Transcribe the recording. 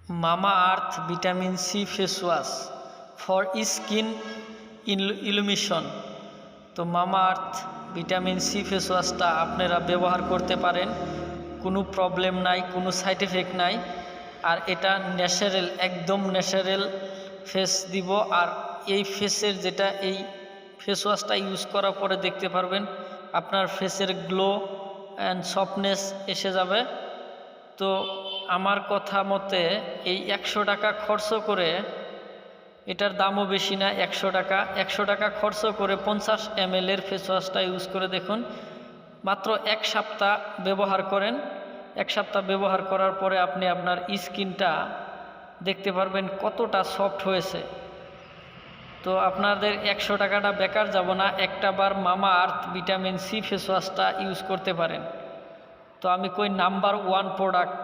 মামা আর্থ vitamin C face wash for skin illumination. তো Mamaearth vitamin C face ওয়াশটা আপনারা ব্যবহার করতে পারেন, কোনো প্রবলেম নাই, কোনো সাইড এফেক্ট নাই। আর এটা ন্যাচারাল, একদম ন্যাচারাল ফেস দিব। আর এই ফেসের যেটা এই ফেস ওয়াশটা ইউজ করার পরে দেখতে পারবেন আপনার ফেসের গ্লো অ্যান্ড সফটনেস এসে যাবে। তো আমার কথা মতে এই 100 টাকা খরচ করে, এটার দামও বেশি না, 100 টাকা খরচ করে 50 ml এর ফেস ওয়াশটা ইউজ করে দেখুন। মাত্র 1 সপ্তাহ ব্যবহার করেন। 1 সপ্তাহ ব্যবহার করার পরে আপনি আপনার স্কিনটা দেখতে পারবেন কতটা সফট হয়েছে। তো আপনাদের 100 টাকাটা বেকার যাব না, একটা বার মামা আর্থ ভিটামিন সি ফেস ওয়াশটা ইউজ করতে পারেন। তো আমি কই নাম্বার 1 প্রোডাক্ট।